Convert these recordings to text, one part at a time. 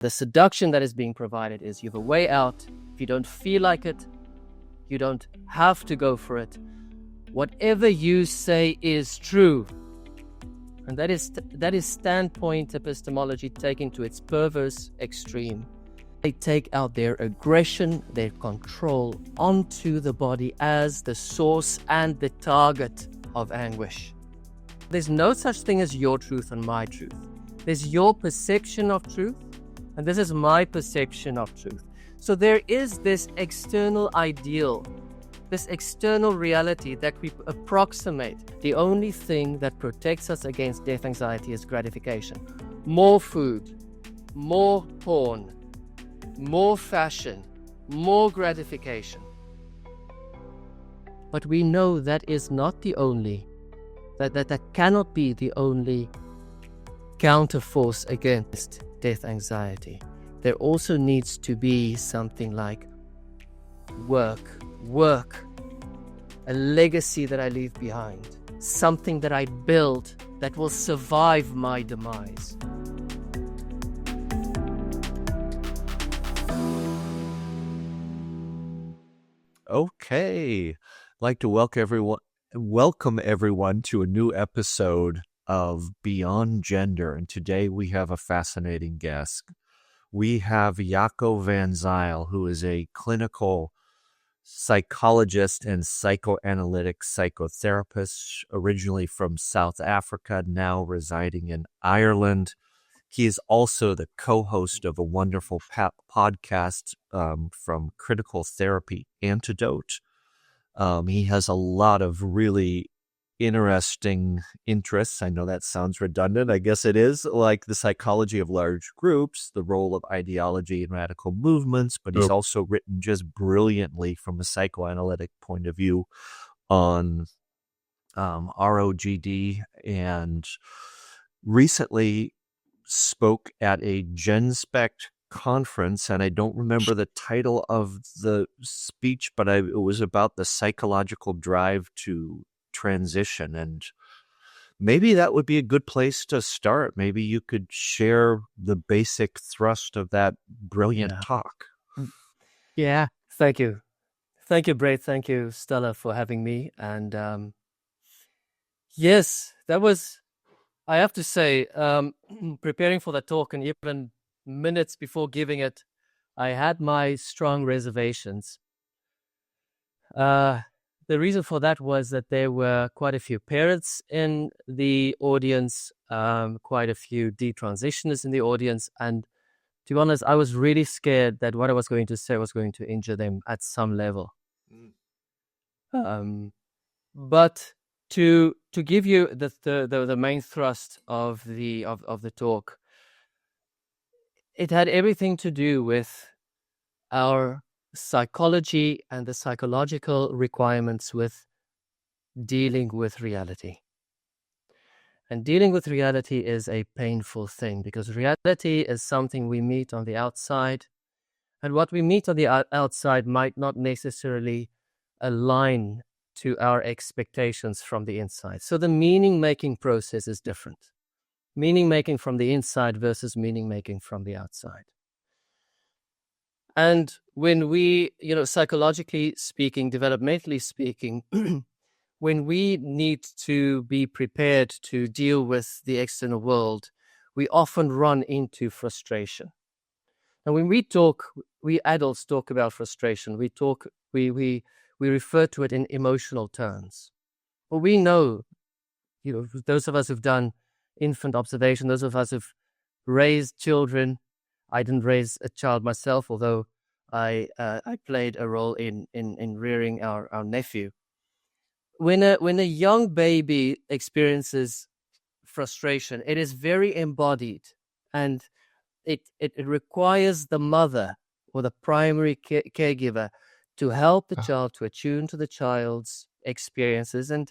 The seduction that is being provided is you have a way out. If you don't feel like it, you don't have to go for it. Whatever you say is true. And that is standpoint epistemology taken to its perverse extreme. They take out their aggression, their control onto the body as the source and the target of anguish. There's no such thing as your truth and my truth. There's your perception of truth, and this is my perception of truth. So there is this external ideal, this external reality that we approximate. The only thing that protects us against death anxiety is gratification. More food, more porn, more fashion, more gratification. But we know that is not the only, that cannot be the only counterforce against death anxiety. There also needs to be something like work, a legacy that I leave behind, something that I build that will survive my demise. Okay, I'd like to welcome everyone to a new episode of Beyond Gender, and today we have a fascinating guest. We have Jaco van Zyl, who is a clinical psychologist and psychoanalytic psychotherapist, originally from South Africa, now residing in Ireland. He is also the co-host of a wonderful podcast from Critical Therapy Antidote. He has a lot of really interesting interests. I know that sounds redundant. I guess it is, like the psychology of large groups, the role of ideology in radical movements, but he's also written just brilliantly from a psychoanalytic point of view on ROGD, and recently spoke at a GenSpect conference, and I don't remember the title of the speech, but it was about the psychological drive to transition, and maybe that would be a good place to start. Maybe you could share the basic thrust of that brilliant talk. Yeah, thank you, Brett. Thank you, Stella, for having me. And yes, that was, I have to say, preparing for the talk and even minutes before giving it, I had my strong reservations. The reason for that was that there were quite a few parents in the audience, quite a few detransitioners in the audience, and to be honest, I was really scared that what I was going to say was going to injure them at some level. But to give you the main thrust of the talk, it had everything to do with our psychology and the psychological requirements with dealing with reality. And dealing with reality is a painful thing, because reality is something we meet on the outside, and what we meet on the outside might not necessarily align to our expectations from the inside. So the meaning-making process is different. Meaning-making from the inside versus meaning-making from the outside. And when we, psychologically speaking, developmentally speaking, when we need to be prepared to deal with the external world, we often run into frustration. And when we adults talk about frustration, we refer to it in emotional terms. Well, we know, those of us who've done infant observation, those of us who've raised children. I didn't raise a child myself, although I played a role in rearing our nephew. When a young baby experiences frustration, it is very embodied, and it requires the mother or the primary caregiver to help the child to attune to the child's experiences and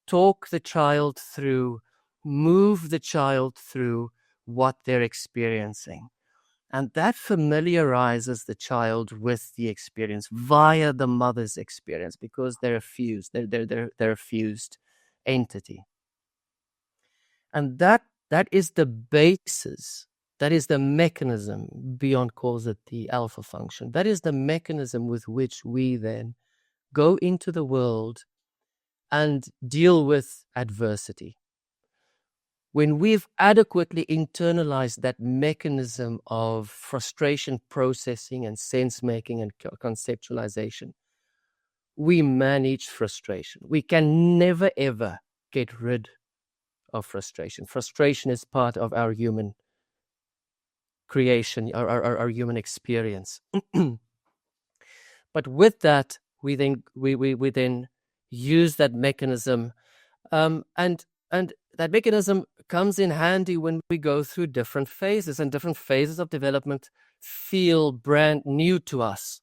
talk the child through, move the child through what they're experiencing. And that familiarizes the child with the experience via the mother's experience, because they're a fused, they're a fused entity. And that is the basis That is the mechanism, Beyond calls it the alpha function. That is the mechanism with which we then go into the world and deal with adversity. When we've adequately internalized that mechanism of frustration processing and sense-making and conceptualization, we manage frustration. We can never, ever get rid of frustration. Frustration is part of our human creation, our human experience. But with that, we then use that mechanism, and that mechanism comes in handy when we go through different phases, and different phases of development feel brand new to us,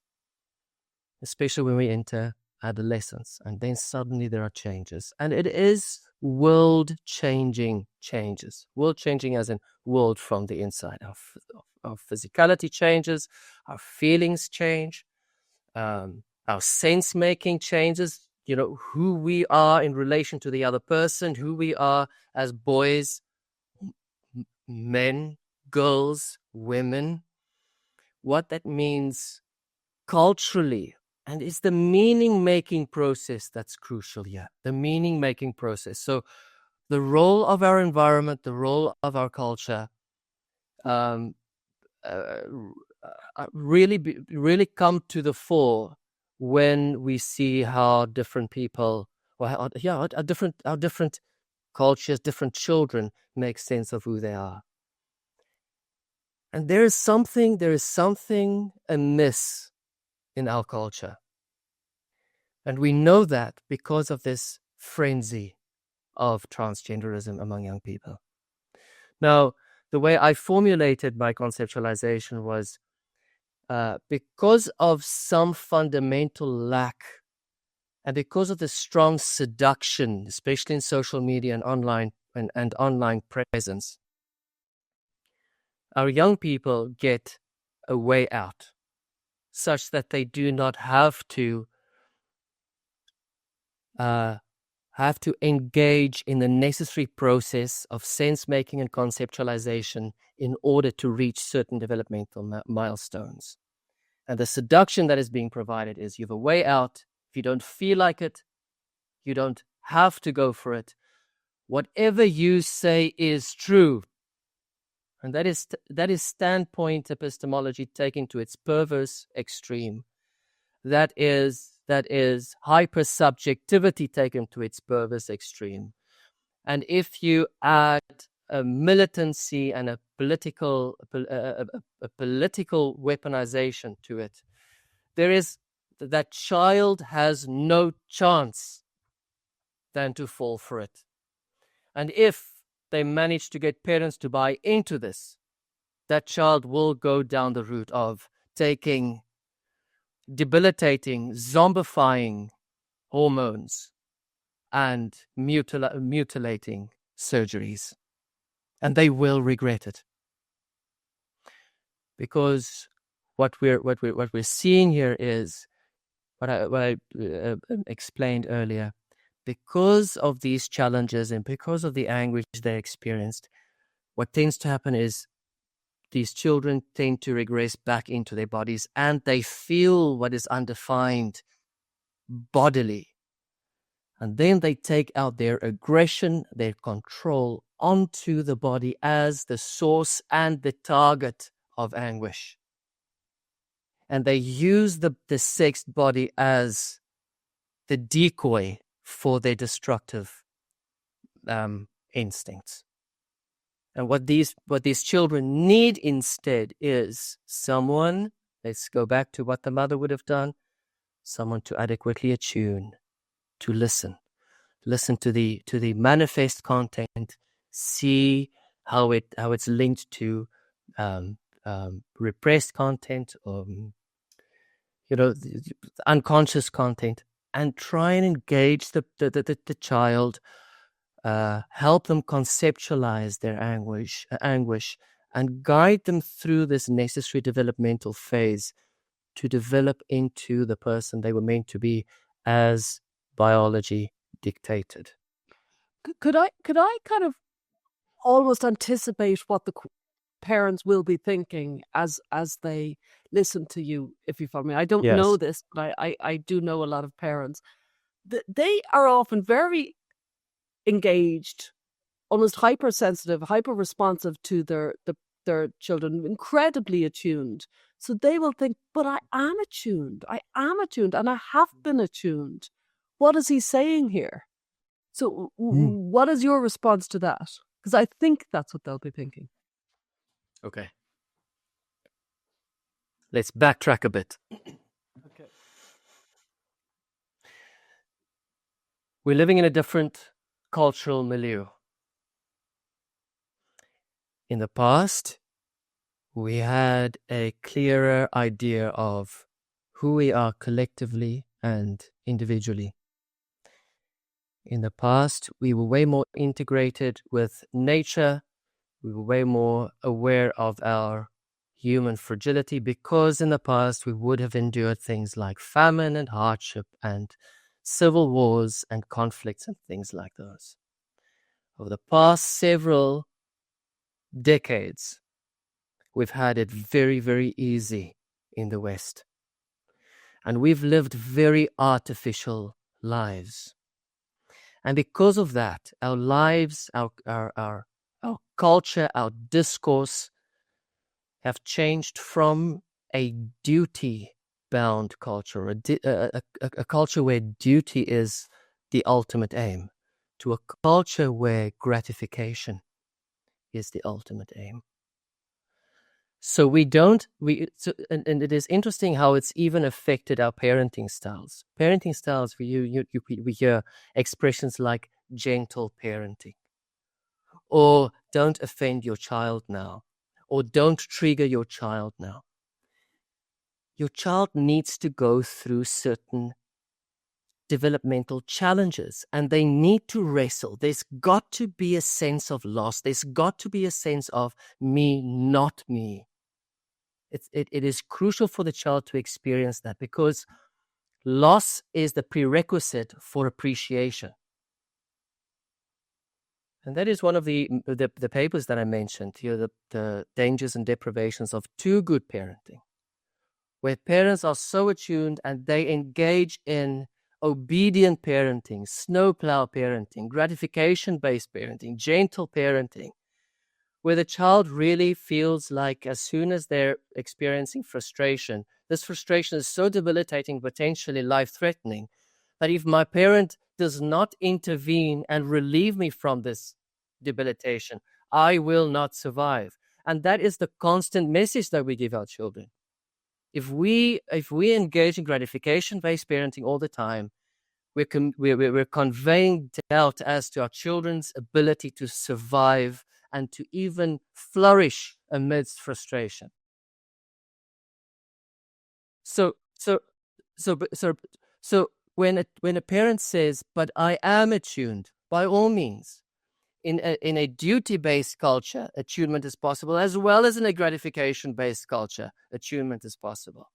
especially when we enter adolescence, and then suddenly there are changes, and it is world-changing changes. World-changing as in world from the inside. Our physicality changes, our feelings change, our sense-making changes, who we are in relation to the other person, who we are as boys, men, girls, women, what that means culturally. And it's the meaning-making process that's crucial here, the meaning-making process. So the role of our environment, the role of our culture, really come to the fore when we see how different people, how different cultures, different children make sense of who they are. And there is something amiss in our culture. And we know that because of this frenzy of transgenderism among young people. Now, the way I formulated my conceptualization was because of some fundamental lack, and because of the strong seduction, especially in social media and online presence, our young people get a way out, such that they do not have to engage in the necessary process of sense-making and conceptualization in order to reach certain developmental milestones. And the seduction that is being provided is you have a way out. If you don't feel like it, you don't have to go for it. Whatever you say is true. And that is standpoint epistemology taken to its perverse extreme. That is hypersubjectivity taken to its perverse extreme. And if you add a militancy and a political weaponization to it, that child has no chance than to fall for it. And if they manage to get parents to buy into this, that child will go down the route of taking debilitating, zombifying hormones and mutilating surgeries. And they will regret it. Because what we're seeing here is what I explained earlier. Because of these challenges and because of the anguish they experienced, what tends to happen is these children tend to regress back into their bodies, and they feel what is undefined bodily. And then they take out their aggression, their control onto the body as the source and the target of anguish. And they use the sexed body as the decoy for their destructive instincts. And what these children need instead is someone, let's go back to what the mother would have done, someone to adequately attune, to listen to the manifest content, see how it's linked to repressed content or unconscious content, and try and engage the child, help them conceptualize their anguish, and guide them through this necessary developmental phase to develop into the person they were meant to be as biology dictated. Could I kind of almost anticipate what the parents will be thinking as they listen to you, if you follow me. I don't Yes. know this, but I do know a lot of parents. They are often very engaged, almost hypersensitive, hyper-responsive to their children, incredibly attuned. So they will think, but I am attuned, and I have been attuned. What is he saying here? So what is your response to that? Because I think that's what they'll be thinking. Okay. Let's backtrack a bit. Okay. We're living in a different cultural milieu. In the past, we had a clearer idea of who we are collectively and individually. In the past, we were way more integrated with nature. We were way more aware of our human fragility because in the past we would have endured things like famine and hardship and civil wars and conflicts and things like those. Over the past several decades, we've had it very, very easy in the West. And we've lived very artificial lives. And because of that, our lives, our culture, our discourse have changed from a duty-bound culture, a culture where duty is the ultimate aim, to a culture where gratification is the ultimate aim. So and it is interesting how it's even affected our parenting styles. Parenting styles, we hear expressions like gentle parenting, or don't offend your child now, or don't trigger your child now. Your child needs to go through certain developmental challenges and they need to wrestle. There's got to be a sense of loss. There's got to be a sense of me, not me. It is crucial for the child to experience that because loss is the prerequisite for appreciation. And that is one of the papers that I mentioned here, the dangers and deprivations of too good parenting, where parents are so attuned and they engage in obedient parenting, snowplow parenting, gratification-based parenting, gentle parenting, where the child really feels like as soon as they're experiencing frustration, this frustration is so debilitating, potentially life-threatening, that if my parent does not intervene and relieve me from this debilitation, I will not survive. And that is the constant message that we give our children. If we engage in gratification-based parenting all the time, we're conveying doubt as to our children's ability to survive and to even flourish amidst frustration. So when a parent says, "But I am attuned," by all means, in a duty-based culture, attunement is possible, as well as in a gratification-based culture, attunement is possible.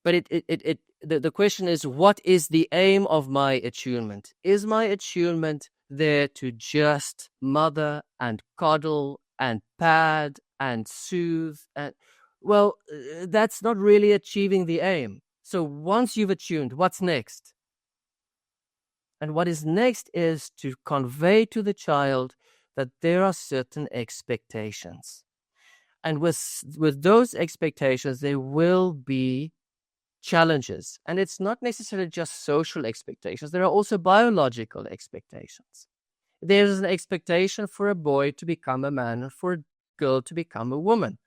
But the question is, what is the aim of my attunement? Is my attunement there to just mother and coddle and pad and soothe? Well, that's not really achieving the aim. So once you've attuned, what's next? And what is next is to convey to the child that there are certain expectations. And with those expectations, there will be challenges. And it's not necessarily just social expectations. There are also biological expectations. There's an expectation for a boy to become a man and for a girl to become a woman.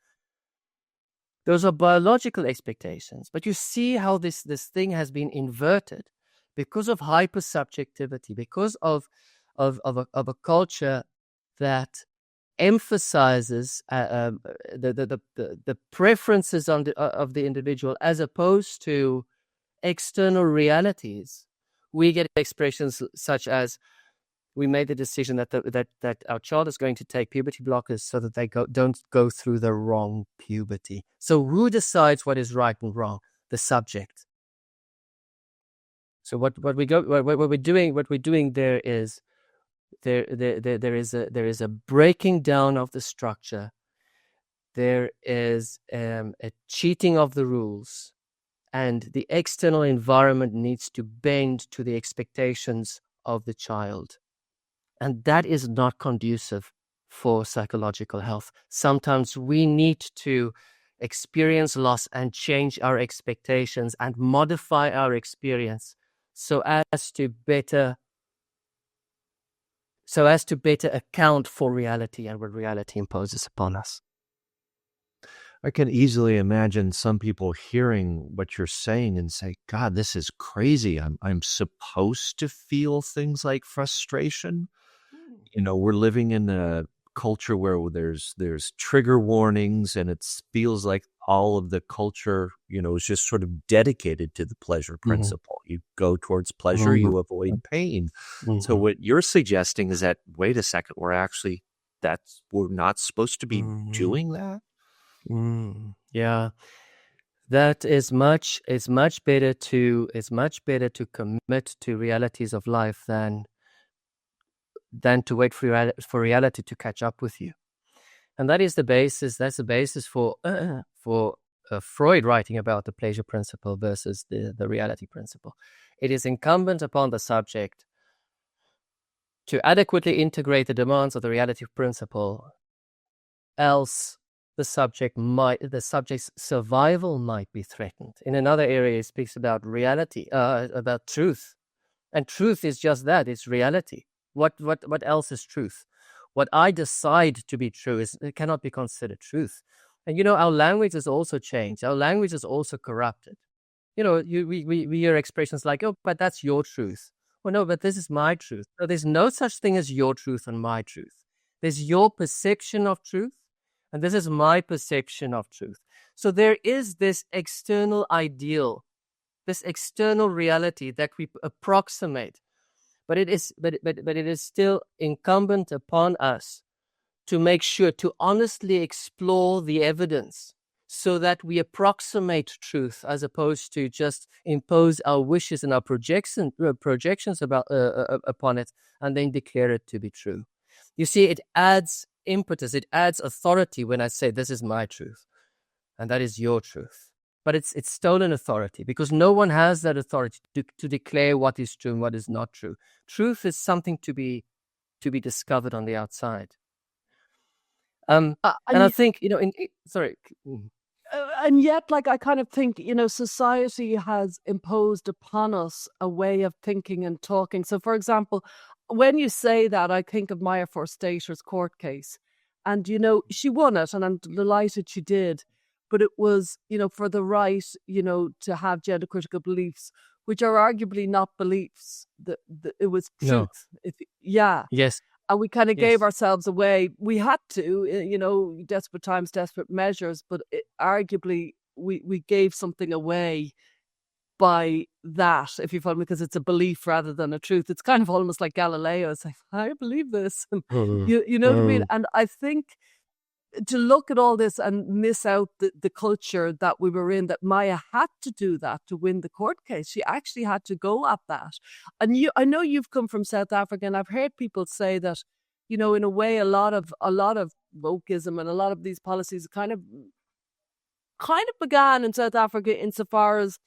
Those are biological expectations. But you see how this thing has been inverted because of hypersubjectivity, because of a culture that emphasizes the preferences of the individual as opposed to external realities. We get expressions such as, we made the decision that our child is going to take puberty blockers so that they don't go through the wrong puberty. So who decides what is right and wrong? The subject. So what we're doing there is there is a breaking down of the structure. There is a cheating of the rules, and the external environment needs to bend to the expectations of the child. And that is not conducive for psychological health. Sometimes we need to experience loss and change our expectations and modify our experience so as to better account for reality and what reality imposes upon us. I can easily imagine some people hearing what you're saying and say, God, this is crazy. I'm supposed to feel things like frustration. We're living in a culture where there's trigger warnings, and it feels like all of the culture, is just sort of dedicated to the pleasure principle. You go towards pleasure, you avoid pain. So what you're suggesting is that, wait a second, we're not supposed to be doing that? Yeah, that is much. It's much better to commit to realities of life than to wait for reality to catch up with you. And that is the basis. That's the basis for Freud writing about the pleasure principle versus the reality principle. It is incumbent upon the subject to adequately integrate the demands of the reality principle, else the subject's survival might be threatened. In another area, it speaks about reality, about truth, and truth is just that. It's reality. What else is truth? What I decide to be true it cannot be considered truth. And our language has also changed. Our language is also corrupted. We hear expressions like, "Oh, but that's your truth." Well, no, but this is my truth. No, there's no such thing as your truth and my truth. There's your perception of truth, and this is my perception of truth. So there is this external ideal, this external reality that we approximate, but it is still incumbent upon us to make sure to honestly explore the evidence so that we approximate truth as opposed to just impose our wishes and our projections upon it and then declare it to be true. You see, it adds impetus, it adds authority when I say this is my truth and that is your truth. But it's stolen authority because no one has that authority to declare what is true and what is not true. Truth is something to be discovered on the outside. And I think, sorry. And yet, I kind of think, society has imposed upon us a way of thinking and talking. So, for example, when you say that, I think of Maya Forstater's court case. And, she won it, and I'm delighted she did. But it was, for the right, to have gender critical beliefs, which are arguably not beliefs. It was truth. No. Yes. And we kind of gave ourselves away. We had to, desperate times, desperate measures. But arguably, we gave something away by that, if you follow me, because it's a belief rather than a truth. It's kind of almost like Galileo. It's like, I believe this. You know what I mean? And I think to look at all this and miss out the culture that we were in, that Maya had to do that to win the court case. She actually had to go at that. And I know you've come from South Africa, and I've heard people say that, in a way, a lot of wokeism and a lot of these policies kind of began in South Africa insofar as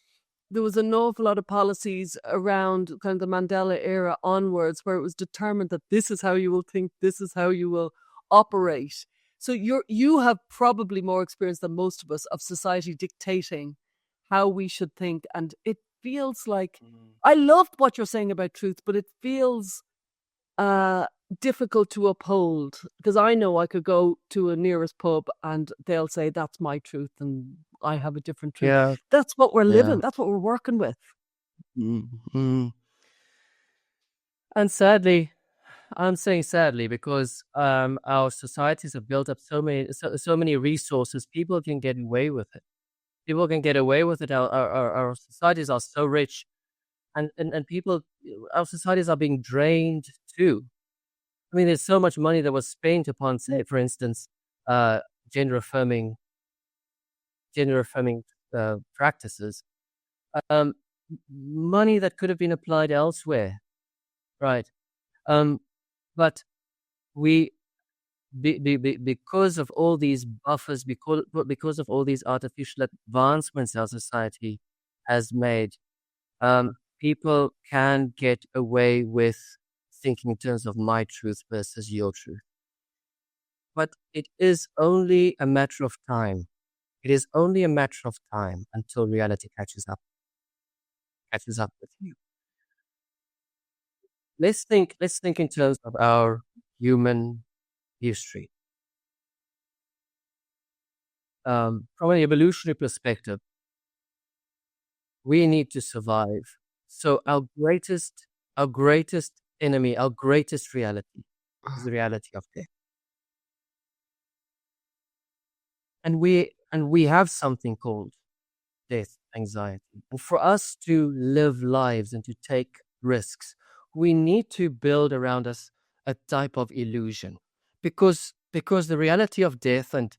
there was an awful lot of policies around kind of the Mandela era onwards where it was determined that this is how you will think, this is how you will operate. So you have probably more experience than most of us of society dictating how we should think. And it feels like, I loved what you're saying about truth, but it feels difficult to uphold, because I know I could go to a nearest pub and they'll say that's my truth and I have a different truth. Yeah. That's what we're living. That's what we're working with. Mm-hmm. And sadly, I'm saying sadly because our societies have built up so many resources. People can get away with it. People can get away with it. Our societies are so rich, and people, our societies are being drained too. I mean, there's so much money that was spent upon, say, for instance, gender affirming practices. Money that could have been applied elsewhere, right? But we, because of all these buffers, because of all these artificial advancements our society has made, people can get away with thinking in terms of my truth versus your truth. But it is only a matter of time. It is only a matter of time until reality catches up with you. Let's think in terms of our human history. From an evolutionary perspective, we need to survive. So our greatest enemy, our greatest reality is the reality of death. And we have something called death anxiety. And for us to live lives and to take risks, we need to build around us a type of illusion. Because the reality of death and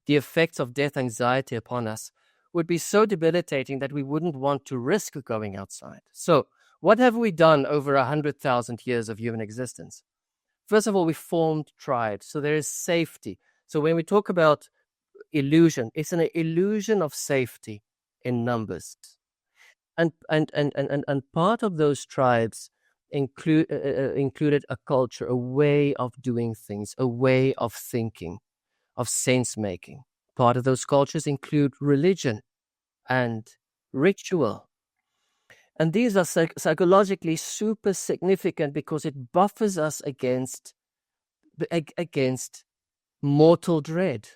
the effects of death anxiety upon us would be so debilitating that we wouldn't want to risk going outside. So what have we done over 100,000 years of human existence? First of all, we formed tribes. So there is safety. So when we talk about illusion, it's an illusion of safety in numbers. And part of those tribes included a culture, a way of doing things, a way of thinking, of sense making. Part of those cultures include religion and ritual. And these are psychologically super significant because it buffers us against mortal dread.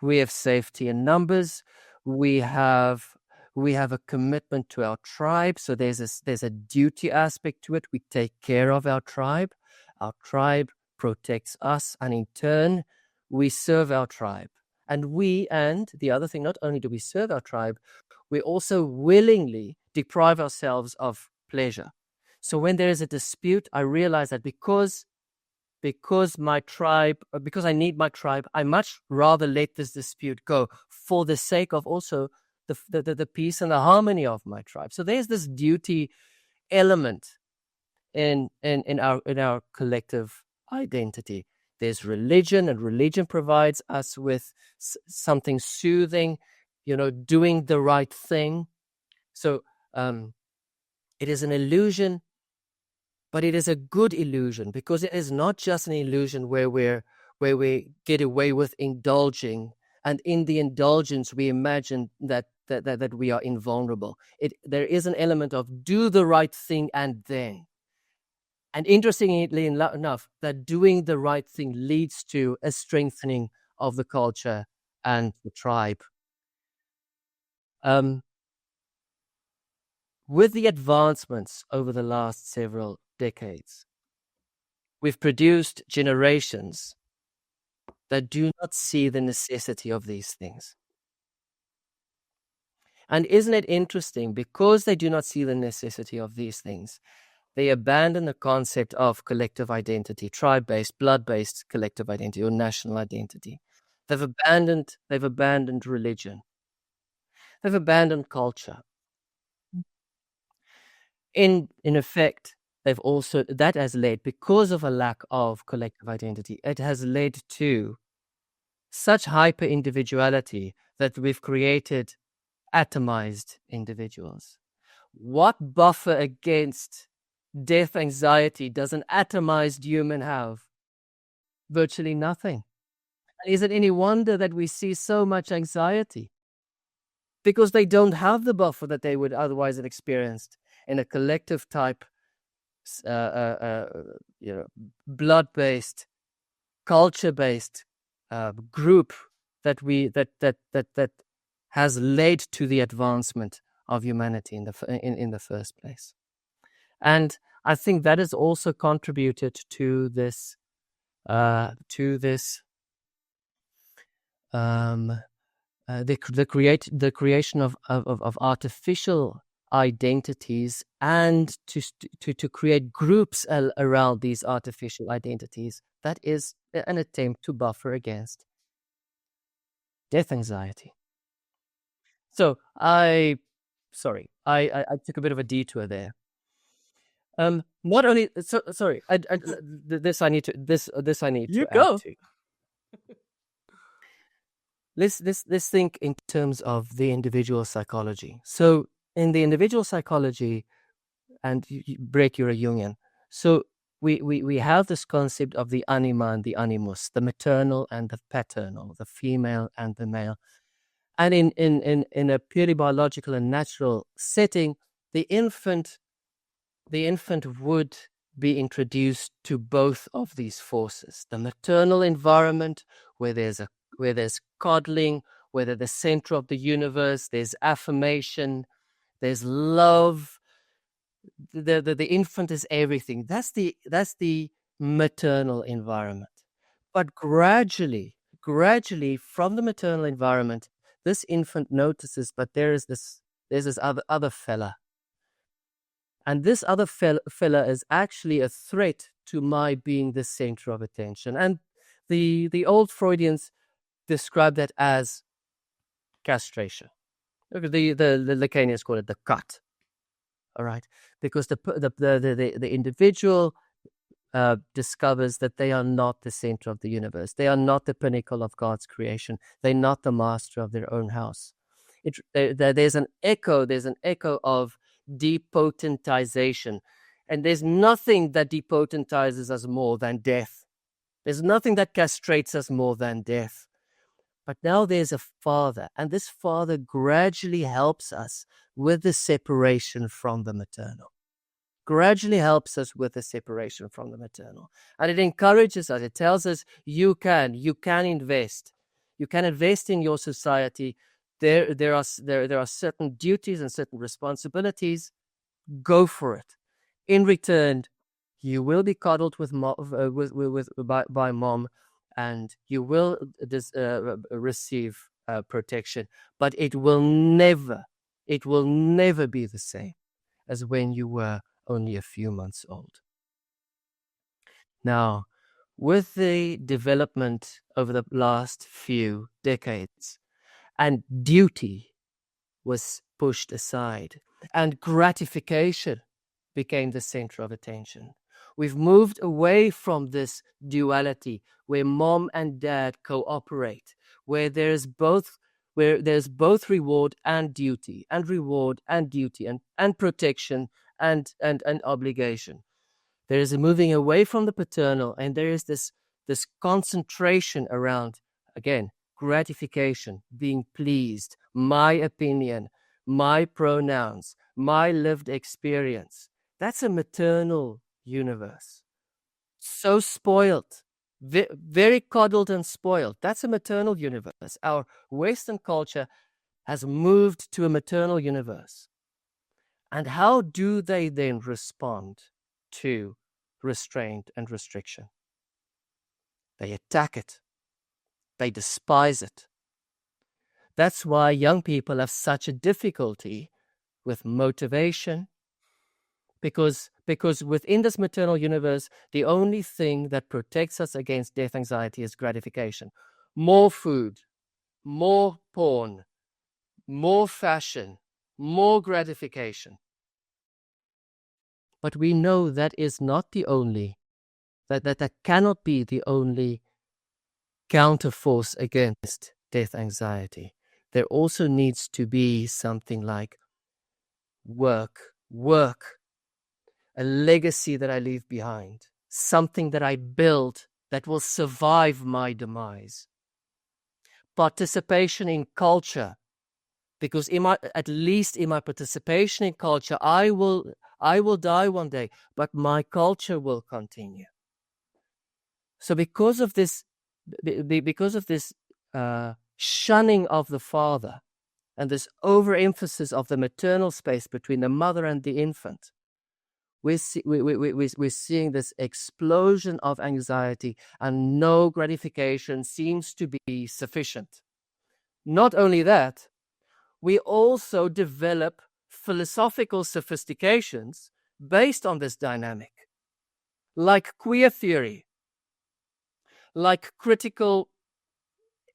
We have safety in numbers. We have a commitment to our tribe. So there's a duty aspect to it. We take care of our tribe. Our tribe protects us, and in turn, we serve our tribe. And the other thing, not only do we serve our tribe, we also willingly deprive ourselves of pleasure. So when there is a dispute, I realize that because I need my tribe, I much rather let this dispute go for the sake of also the peace and the harmony of my tribe. So there's this duty element in our collective identity. There's religion, and religion provides us with something soothing, doing the right thing. So it is an illusion, but it is a good illusion because it is not just an illusion where we get away with indulging, and in the indulgence we imagine that we are invulnerable. There is an element of do the right thing and then. And interestingly enough, that doing the right thing leads to a strengthening of the culture and the tribe. With the advancements over the last several decades, we've produced generations that do not see the necessity of these things. And isn't it interesting? Because they do not see the necessity of these things, they abandon the concept of collective identity, tribe-based, blood-based collective identity or national identity. They've abandoned religion. They've abandoned culture. In effect, that has led, because of a lack of collective identity, it has led to such hyper-individuality that we've created atomized individuals. What buffer against death anxiety does an atomized human have? Virtually nothing. Is it any wonder that we see so much anxiety? Because they don't have the buffer that they would otherwise have experienced in a collective type, blood-based, culture-based group that has led to the advancement of humanity in the first place. And I think that has also contributed to this the creation of artificial identities, and to create groups around these artificial identities. That is an attempt to buffer against death anxiety. So I took a bit of a detour there. Not only sorry, this I need to You add go. to. Let's think in terms of the individual psychology. So in the individual psychology, and Break, you're a Jungian. So we have this concept of the anima and the animus, the maternal and the paternal, the female and the male. And in a purely biological and natural setting, the infant would be introduced to both of these forces. The maternal environment, where there's coddling, where they're the center of the universe, there's affirmation, there's love. The infant is everything. That's the maternal environment. But gradually from the maternal environment, this infant notices, but there's this other fella. And this other fella is actually a threat to my being the center of attention. And the old Freudians describe that as castration. The Lacanians call it the cut. All right, because the individual discovers that they are not the center of the universe. They are not the pinnacle of God's creation. They're not the master of their own house. There's an echo of depotentization, and there's nothing that depotentizes us more than death. There's nothing that castrates us more than death. But now there's a father, and this father gradually helps us with the separation from the maternal. Gradually helps us with the separation from the maternal. And it encourages us, it tells us, you can invest. You can invest in your society. There are certain duties and certain responsibilities. Go for it. In return, you will be coddled by mom, and you will receive protection. But it will never be the same as when you were only a few months old. Now, with the development over the last few decades, and duty was pushed aside, and gratification became the center of attention. We've moved away from this duality where mom and dad cooperate, where there's both reward and duty, and reward and duty, and protection and obligation. There is a moving away from the paternal, and there is this concentration around, again, gratification, being pleased, my opinion, my pronouns, my lived experience. That's a maternal universe. So spoiled, very coddled and spoiled. That's a maternal universe. Our Western culture has moved to a maternal universe. And how do they then respond to restraint and restriction? They attack it. They despise it. That's why young people have such a difficulty with motivation, because within this maternal universe, the only thing that protects us against death anxiety is gratification. More food, more porn, more fashion, more gratification. But we know that is not the only, that cannot be the only counterforce against death anxiety. There also needs to be something like work, a legacy that I leave behind, something that I build that will survive my demise. Participation in culture, because at least in my participation in culture, I will die one day, but my culture will continue. So because of this shunning of the father and this overemphasis of the maternal space between the mother and the infant, we're seeing this explosion of anxiety, and no gratification seems to be sufficient. Not only that, we also develop philosophical sophistications based on this dynamic, like queer theory, like critical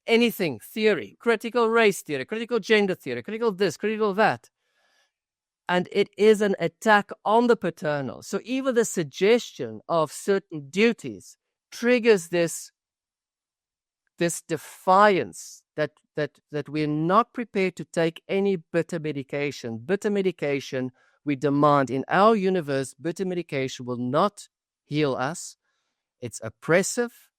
anything theory, critical race theory, critical gender theory, critical this, critical that. And it is an attack on the paternal. So even the suggestion of certain duties triggers this defiance that we're not prepared to take any bitter medication. Bitter medication, we demand in our universe, bitter medication will not heal us. It's oppressive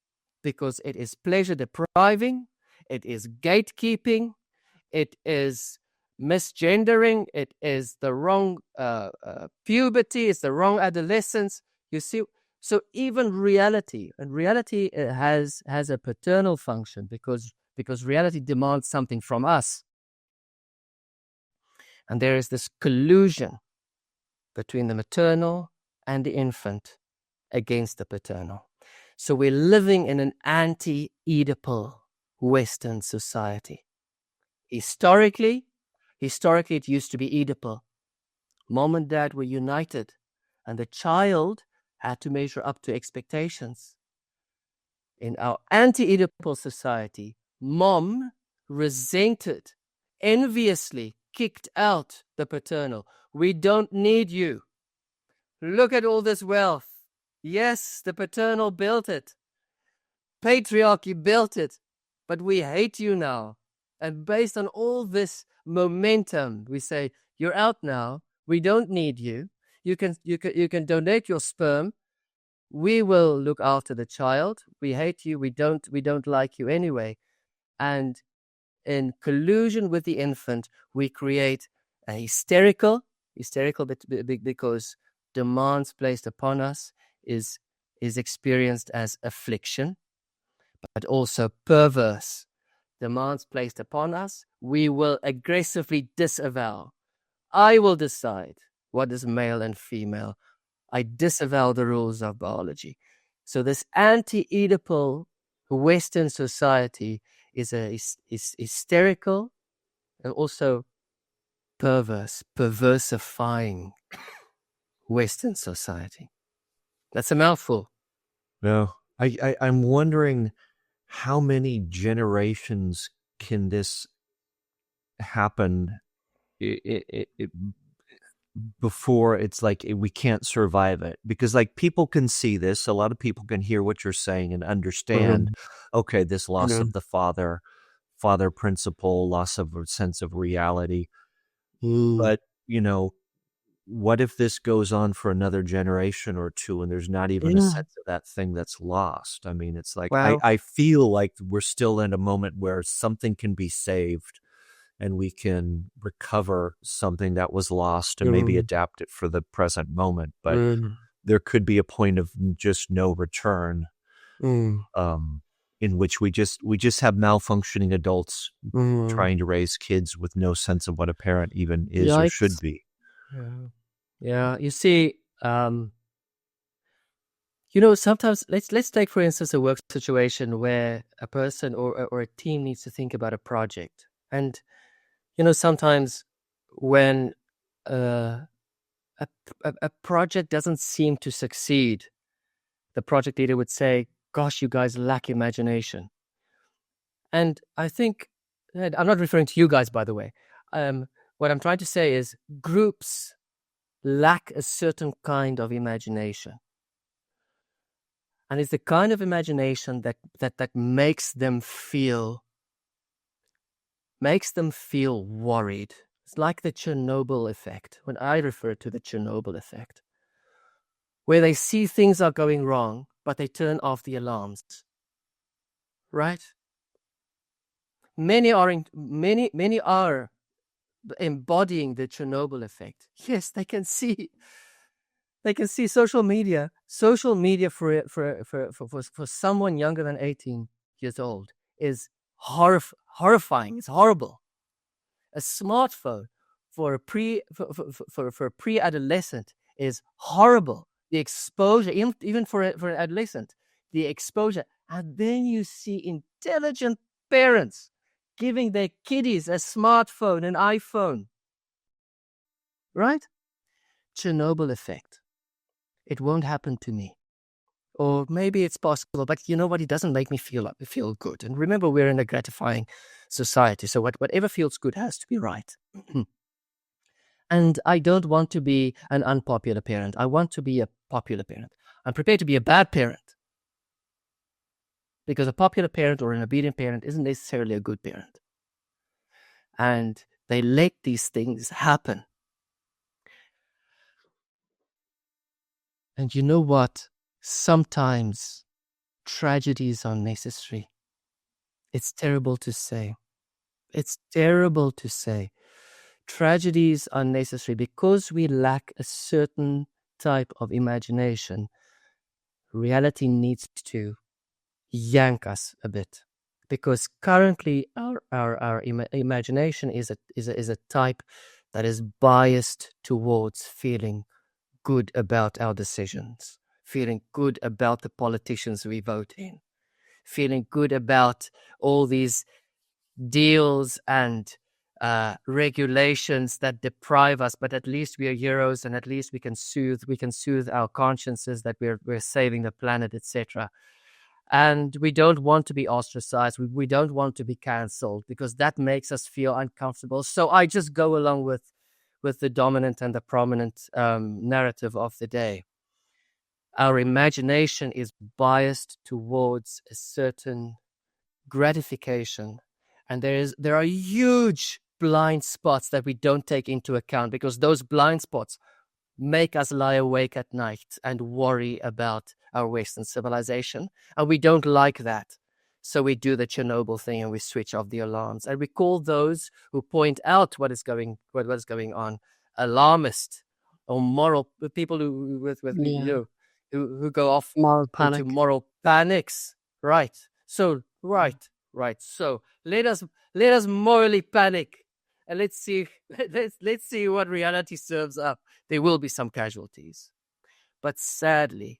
because it is pleasure depriving, it is gatekeeping, it is misgendering, it is the wrong puberty, it's the wrong adolescence. You see, so even reality, and reality has a paternal function because reality demands something from us. And there is this collusion between the maternal and the infant against the paternal. So we're living in an anti-Oedipal Western society. Historically, it used to be Oedipal. Mom and dad were united, and the child had to measure up to expectations. In our anti-Oedipal society, mom resented, enviously kicked out the paternal. We don't need you. Look at all this wealth. Yes, the paternal built it. Patriarchy built it, but we hate you now. And based on all this momentum, we say, you're out now. We don't need you. You can donate your sperm. We will look after the child. We hate you. We don't like you anyway. And in collusion with the infant, we create a hysterical because demands placed upon us is experienced as affliction, but also perverse. Demands placed upon us, we will aggressively disavow. I will decide what is male and female. I disavow the rules of biology. So this anti-Oedipal Western society is hysterical and also perversifying Western society. That's a mouthful. No, I'm wondering how many generations can this happen before it's like we can't survive it? Because like people can see this, a lot of people can hear what you're saying and understand, okay, this loss of the father principle, loss of a sense of reality. But, you know, what if this goes on for another generation or two and there's not even a sense of that thing that's lost? I mean, it's like, I feel like we're still in a moment where something can be saved and we can recover something that was lost and maybe adapt it for the present moment. But there could be a point of just no return, in which we just have malfunctioning adults trying to raise kids with no sense of what a parent even is or should be. Yeah. You see, sometimes let's take, for instance, a work situation where a person or a team needs to think about a project. And, sometimes when a project doesn't seem to succeed, the project leader would say, gosh, you guys lack imagination. And I think, I'm not referring to you guys, by the way. What I'm trying to say is groups lack a certain kind of imagination. And it's the kind of imagination that makes them feel worried. It's like the Chernobyl effect, when I refer to the Chernobyl effect, where they see things are going wrong, but they turn off the alarms. Right? Many are embodying the Chernobyl effect. Yes, they can see social media for someone younger than 18 years old is horrifying. It's horrible. A smartphone for a pre-adolescent is horrible. The exposure, even for an adolescent, the exposure. And then you see intelligent parents giving their kiddies a smartphone, an iPhone. Right? Chernobyl effect. It won't happen to me. Or maybe it's possible, but you know what? It doesn't make me feel good. And remember, we're in a gratifying society. So whatever feels good has to be right. And I don't want to be an unpopular parent. I want to be a popular parent. I'm prepared to be a bad parent, because a popular parent or an obedient parent isn't necessarily a good parent. And they let these things happen. And you know what? Sometimes tragedies are necessary. It's terrible to say. It's terrible to say. Tragedies are necessary because we lack a certain type of imagination. Reality needs to yank us a bit, because currently our imagination is a type that is biased towards feeling good about our decisions, feeling good about the politicians we vote in, feeling good about all these deals and regulations that deprive us, but at least we are heroes, and at least we can soothe our consciences that we're saving the planet, etc. And we don't want to be ostracized. We don't want to be cancelled, because that makes us feel uncomfortable. So I just go along with the dominant and the prominent narrative of the day. Our imagination is biased towards a certain gratification, and there are huge blind spots that we don't take into account, because those blind spots make us lie awake at night and worry about our Western civilization, and we don't like that. So we do the Chernobyl thing and we switch off the alarms, and we call those who point out what is going on alarmist or moral people who go off Moral into panic. moral panics. Right. So right. So let us morally panic, and let's see what reality serves up. There will be some casualties, but sadly,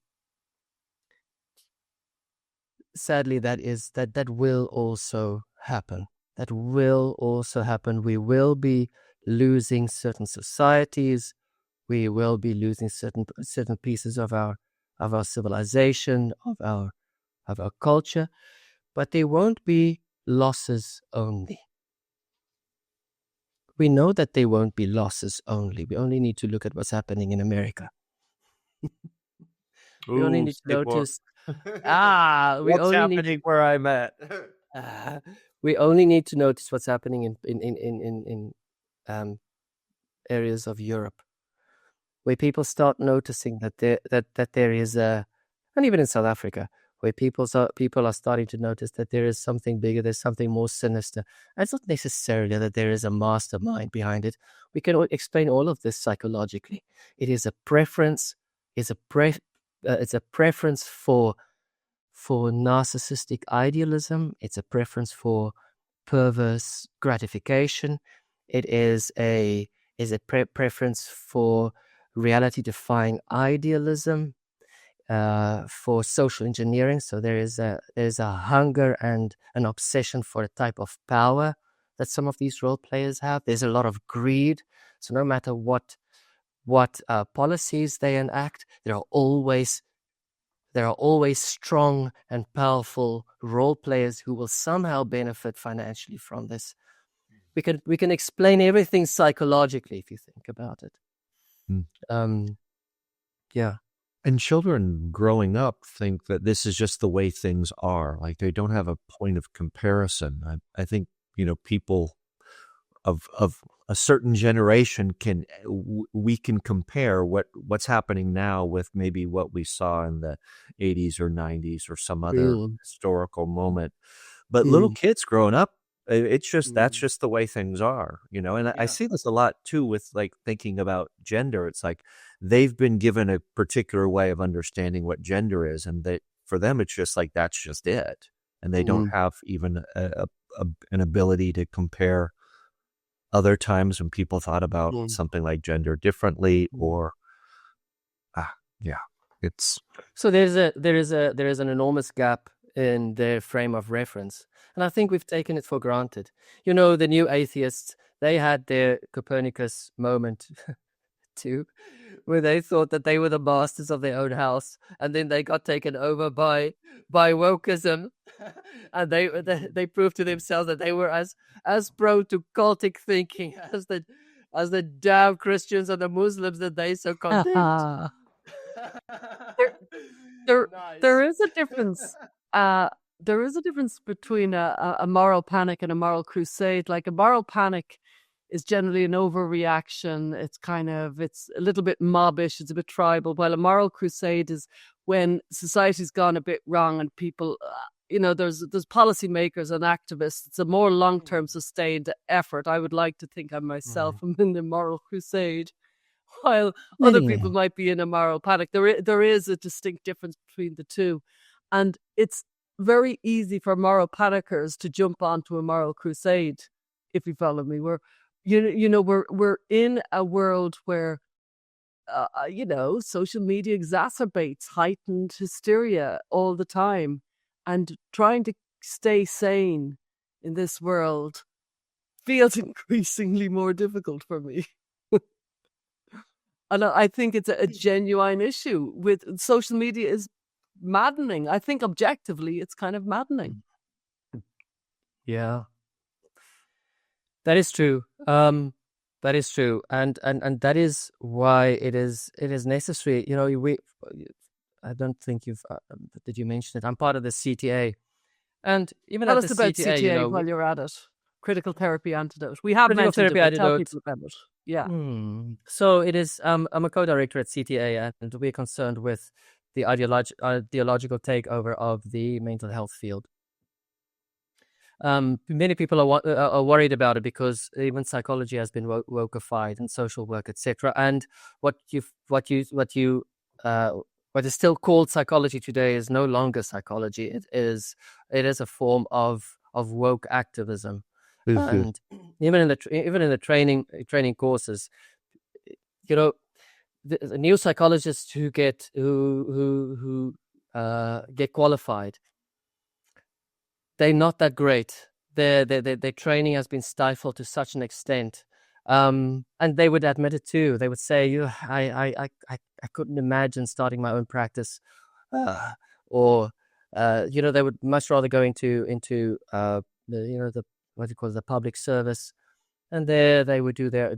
that will also happen. That will also happen. We will be losing certain societies. We will be losing certain pieces of our civilization, of our culture, but there won't be losses only. We know that there won't be losses only. We only need to look at what's happening in America. We only need to notice. What's happening where I'm at? We only need to notice what's happening in areas of Europe, where people start noticing that there is a, and even in South Africa, where people are starting to notice that there is something bigger, there's something more sinister. And it's not necessarily that there is a mastermind behind it. We can explain all of this psychologically. It is a preference. It's a preference for narcissistic idealism. It's a preference for perverse gratification. It is a preference for reality-defying idealism, for social engineering. So there's a hunger and an obsession for a type of power that some of these role players have. There's a lot of greed. So no matter what policies they enact, there are always strong and powerful role players who will somehow benefit financially from this. We can explain everything psychologically if you think about it. Yeah. And children growing up think that this is just the way things are. Like, they don't have a point of comparison. I think, people of a certain generation we can compare what's happening now with maybe what we saw in the 80s or 90s or some other historical moment. But little kids growing up, it's just that's just the way things are, and I see this a lot too with like thinking about gender. It's like they've been given a particular way of understanding what gender is, and that for them it's just like that's just it, and they don't have even an ability to compare other times when people thought about something like gender differently, or it's so there is an enormous gap in their frame of reference, and I think we've taken it for granted. The new atheists, they had their Copernicus moment too, where they thought that they were the masters of their own house, and then they got taken over by wokeism, and they proved to themselves that they were as prone to cultic thinking as as the damn Christians and the Muslims that they so condemned. there, Nice. there is a difference. There is a difference between a moral panic and a moral crusade. Like, a moral panic is generally an overreaction. It's a little bit mobbish. It's a bit tribal. While a moral crusade is when society's gone a bit wrong and people, there's policymakers and activists. It's a more long-term sustained effort. I would like to think I myself am in the moral crusade, while other people might be in a moral panic. There is a distinct difference between the two. And it's very easy for moral panickers to jump onto a moral crusade, if you follow me. We're in a world where, social media exacerbates heightened hysteria all the time. And trying to stay sane in this world feels increasingly more difficult for me. And I think it's a genuine issue. With social media is maddening. I think objectively it's kind of maddening. Yeah. That is true. That is true. And that is why it is necessary. I don't think did you mention it? I'm part of the CTA. And even Tell at us the about CTA, CTA while you're at it. Critical therapy antidote. We have Critical mentioned therapy it, but tell antidote. people about it. Yeah. So it is, I'm a co-director at CTA, and we're concerned with the ideological takeover of the mental health field. Many people are worried about it because even psychology has been wokeified, and social work, etc. And what is still called psychology today is no longer psychology. It is a form of woke activism. And even in the training courses, the new psychologists who get qualified, they're not that great. Their training has been stifled to such an extent, and they would admit it too. They would say, I couldn't imagine starting my own practice, or they would much rather go into the what you call the public service, and there they would do their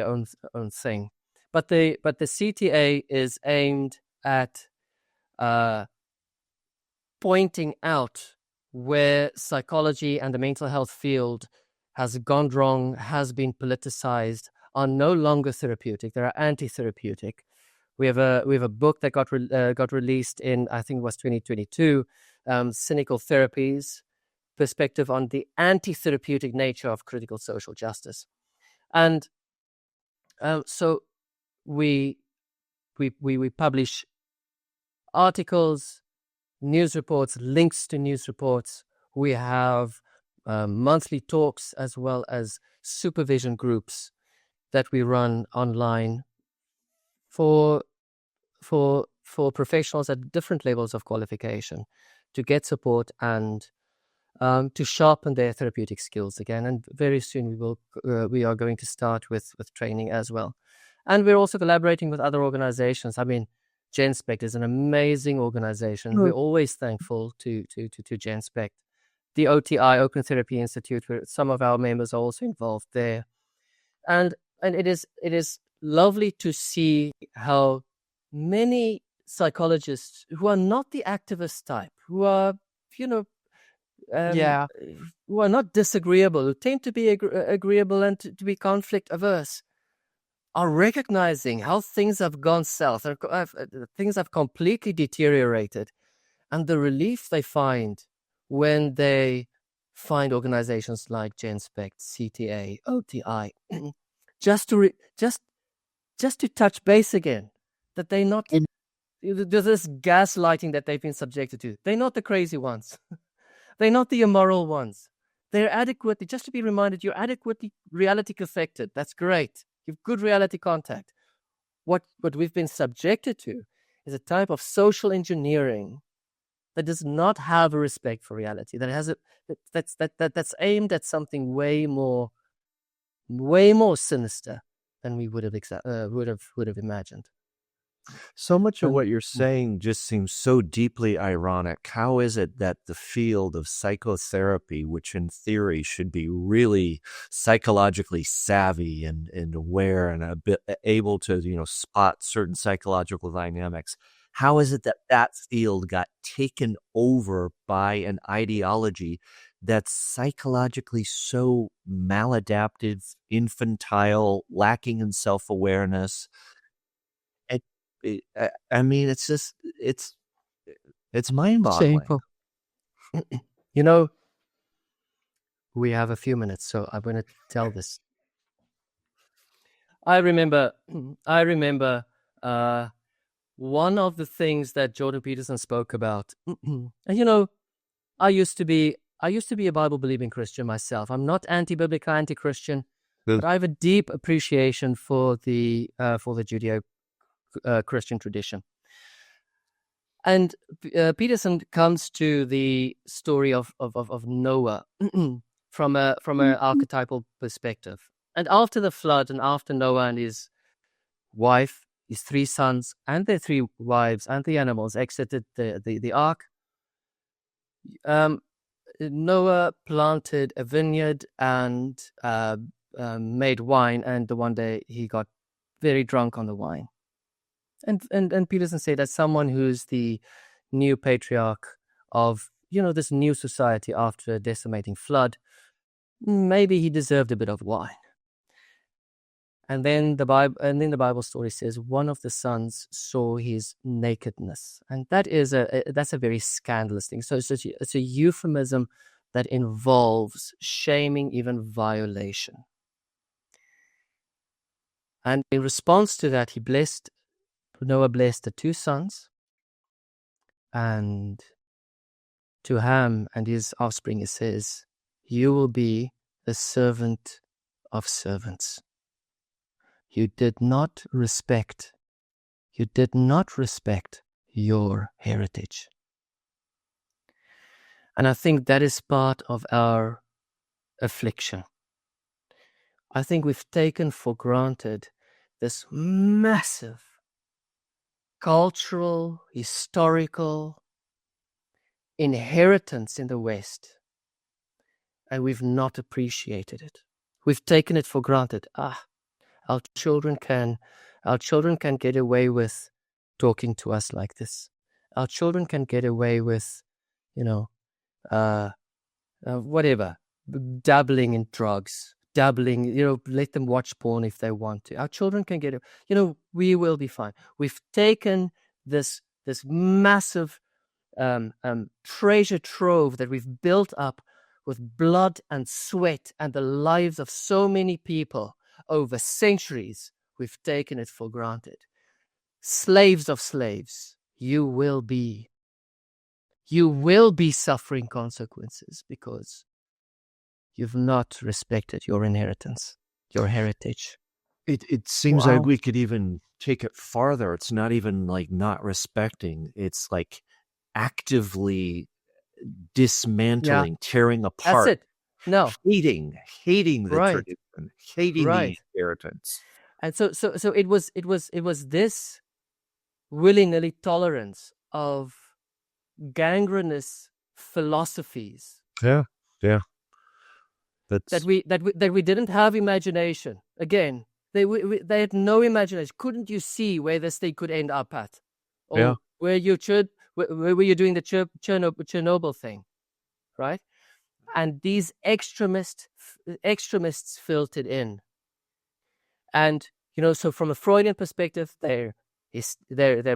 own thing. But the CTA is aimed at pointing out where psychology and the mental health field has gone wrong, has been politicized, are no longer therapeutic. They are anti-therapeutic. We have a book that got released in, I think it was 2022, Cynical Therapies, Perspective on the Anti-Therapeutic Nature of Critical Social Justice. And so we publish articles, news reports, links to news reports. We have monthly talks as well as supervision groups that we run online for professionals at different levels of qualification to get support and to sharpen their therapeutic skills again. And very soon we are going to start with training as well. And we're also collaborating with other organizations. I mean, GenSpect is an amazing organization. We're always thankful to GenSpect. The OTI, Open Therapy Institute, where some of our members are also involved there. And it is lovely to see how many psychologists who are not the activist type, who are, who are not disagreeable, who tend to be agreeable and to be conflict averse, are recognizing how things have gone south, things have completely deteriorated, and the relief they find when they find organizations like GenSpect, CTA, OTI, just to touch base again, that they're not there's this gaslighting that they've been subjected to. They're not the crazy ones. They're not the immoral ones. They're adequately, just to be reminded, you're adequately reality affected. That's great. You've good reality contact. What we've been subjected to is a type of social engineering that does not have a respect for reality. That has that's aimed at something way more sinister than we would have imagined. So much of And what you're saying just seems so deeply ironic. How is it that the field of psychotherapy, which in theory should be really psychologically savvy and aware and a bit able to, spot certain psychological dynamics, how is it that that field got taken over by an ideology that's psychologically so maladaptive, infantile, lacking in self-awareness? I mean, it's just, it's mind-boggling. shameful. We have a few minutes, so I'm going to tell this. I remember one of the things that Jordan Peterson spoke about. And I used to be a Bible-believing Christian myself. I'm not anti-biblical, anti-Christian, but I have a deep appreciation for the Judeo Christian tradition. And Peterson comes to the story of Noah from an archetypal perspective. And after the flood, and after Noah and his wife, his 3 sons, and their 3 wives, and the animals exited the ark, Noah planted a vineyard and made wine. And the one day he got very drunk on the wine. And Peterson said, as someone who's the new patriarch of this new society after a decimating flood, maybe he deserved a bit of wine. And then the Bible story says one of the sons saw his nakedness, and that's a very scandalous thing. So it's a euphemism that involves shaming, even violation. And in response to that, Noah blessed the 2 sons, and to Ham and his offspring he says, "You will be the servant of servants." You did not respect your heritage. And I think that is part of our affliction. I think we've taken for granted this massive cultural, historical inheritance in the West, and we've not appreciated it. We've taken it for granted. Our children can get away with talking to us like this. Our children can get away with, whatever, dabbling in drugs, let them watch porn if they want to. Our children can get, we will be fine. We've taken this massive treasure trove that we've built up with blood and sweat and the lives of so many people over centuries. We've taken it for granted. Slaves of slaves, you will be suffering consequences because you've not respected your inheritance, your heritage. It seems like we could even take it farther. It's not even like not respecting. It's like actively dismantling, tearing apart. That's it. No, hating the tradition, hating the inheritance. And so it was this willy-nilly tolerance of gangrenous philosophies. Yeah. That we didn't have imagination. Again, they had no imagination. Couldn't you see where this thing could end up at? Or where were you doing the Chernobyl thing, right? And these extremists filtered in. And so from a Freudian perspective, they're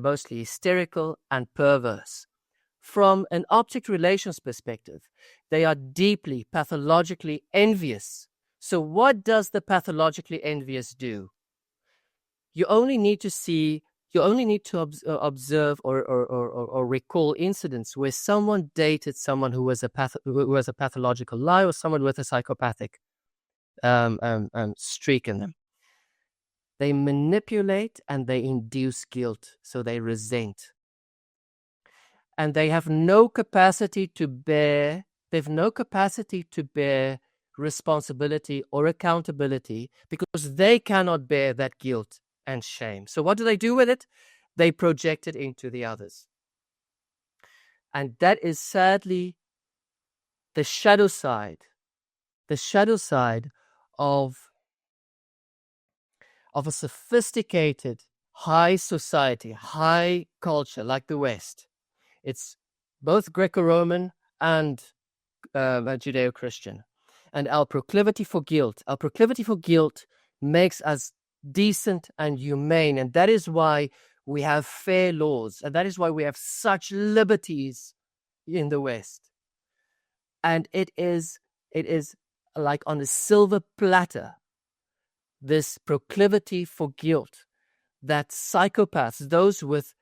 mostly hysterical and perverse. From an object relations perspective, they are deeply pathologically envious. So what does the pathologically envious do? You only need to observe or recall incidents where someone dated someone who was a pathological liar, or someone with a psychopathic streak in them. They manipulate and they induce guilt, so they resent. And they have no capacity to bear responsibility or accountability because they cannot bear that guilt and shame. So what do they do with it? they project it into the others. And that is sadly the shadow side of a sophisticated, high society, high culture like the West. It's both Greco-Roman and Judeo-Christian. And our proclivity for guilt makes us decent and humane. And that is why we have fair laws. And that is why we have such liberties in the West. And it is like on a silver platter, this proclivity for guilt that psychopaths, those with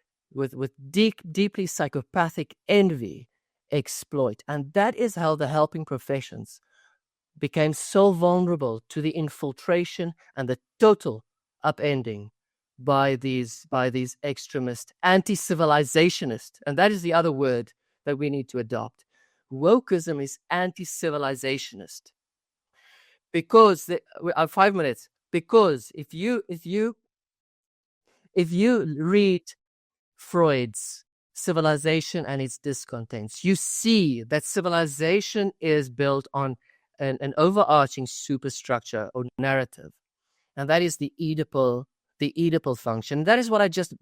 deeply psychopathic envy, exploit. And that is how the helping professions became so vulnerable to the infiltration and the total upending by these extremist anti-civilizationists. And that is the other word that we need to adopt. Wokeism is anti-civilizationist. Because 5 minutes. Because if you read Freud's Civilization and its Discontents, you see that civilization is built on an overarching superstructure or narrative, and that is the Oedipal function. That is what I just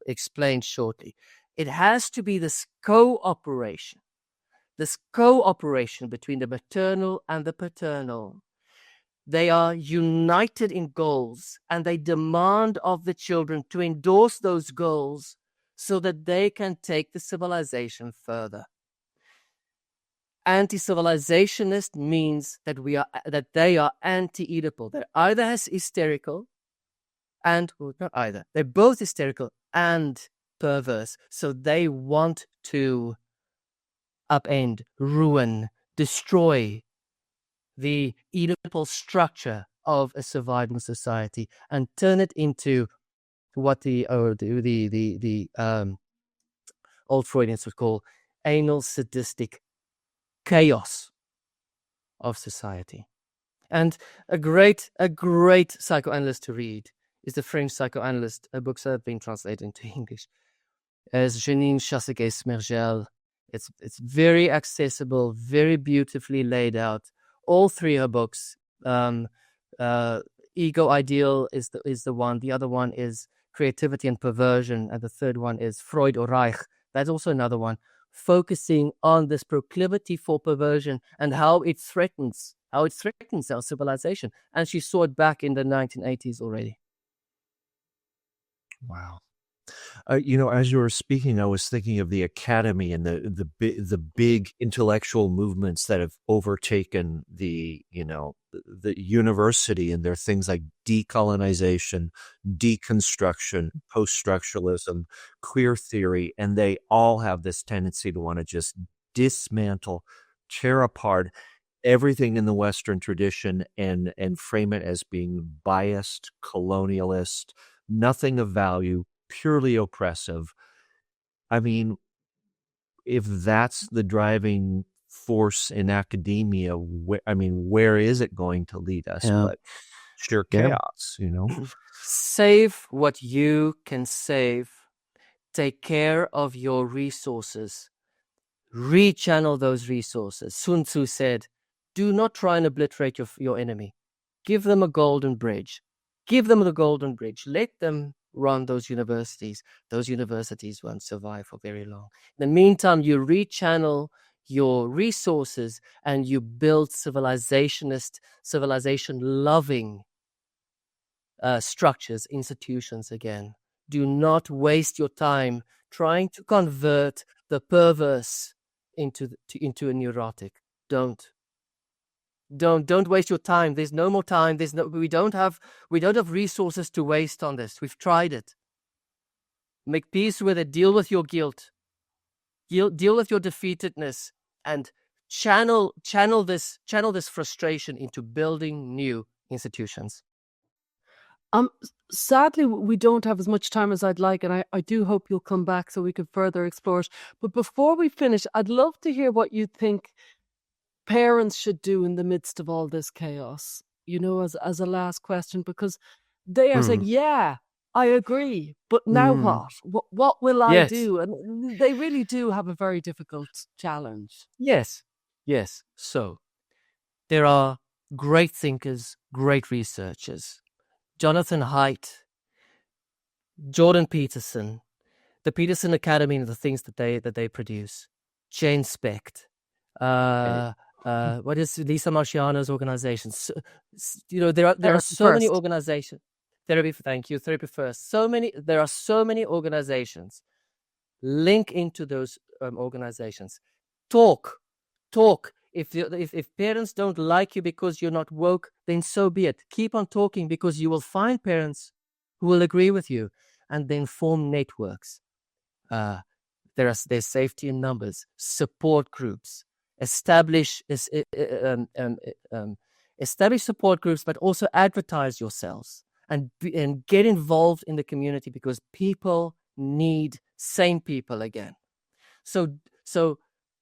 explained shortly. It has to be this cooperation between the maternal and the paternal. They are united in goals, and they demand of the children to endorse those goals so that they can take the civilization further. Anti-civilizationist means that they are anti-Oedipal. They're either as hysterical they're both hysterical and perverse. So they want to upend, ruin, destroy the Oedipal structure of a surviving society and turn it into what the old Freudians would call anal sadistic chaos of society. And a great psychoanalyst to read is the French psychoanalyst, books that have been translated into English, as Janine Chasseguet-Smergel. It's very accessible, very beautifully laid out. All three her books. Ego Ideal is the one. The other one is Creativity and Perversion, and the third one is Freud or Reich. That's also another one, focusing on this proclivity for perversion and how it threatens our civilization. And she saw it back in the 1980s already. Wow. As you were speaking, I was thinking of the academy and the big intellectual movements that have overtaken the university, and there are things like decolonization, deconstruction, post-structuralism, queer theory, and they all have this tendency to want to just dismantle, tear apart everything in the Western tradition and frame it as being biased, colonialist, nothing of value, purely oppressive. I mean, if that's the driving force in academia, where is it going to lead us? Yeah. But sheer chaos, Save what you can save. Take care of your resources. Rechannel those resources. Sun Tzu said, do not try and obliterate your enemy. Give them a golden bridge. Give them the golden bridge. Let them run those universities. Those universities won't survive for very long. In the meantime, you rechannel your resources and you build civilization-loving structures, institutions again. Do not waste your time trying to convert the perverse into a neurotic. Don't waste your time. There's no more time. We don't have resources to waste on this. We've tried it. Make peace with it. Deal with your guilt. Deal with your defeatedness, and channel this frustration into building new institutions. Sadly, we don't have as much time as I'd like, and I do hope you'll come back so we can further explore it. But before we finish, I'd love to hear what you think parents should do in the midst of all this chaos, as a last question, because they are saying, yeah, I agree. But now what? What will I Yes. do? And they really do have a very difficult challenge. Yes. So there are great thinkers, great researchers. Jonathan Haidt, Jordan Peterson, the Peterson Academy, and the things that they produce. Jane Specht, what is Lisa Marciano's organization? So, there are Therapy so many First. organizations. Therapy First. There are so many organizations. Link into those organizations. Talk. If parents don't like you because you're not woke, then so be it. Keep on talking, because you will find parents who will agree with you, and then form networks. There's safety in numbers. Support groups. Establish support groups, but also advertise yourselves and get involved in the community, because people need sane people again. So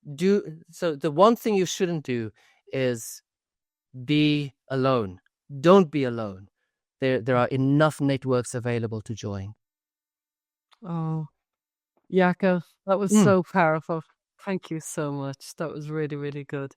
the one thing you shouldn't do is be alone. Don't be alone. There are enough networks available to join. Oh, Jaco, that was so powerful. Thank you so much. That was really, really good.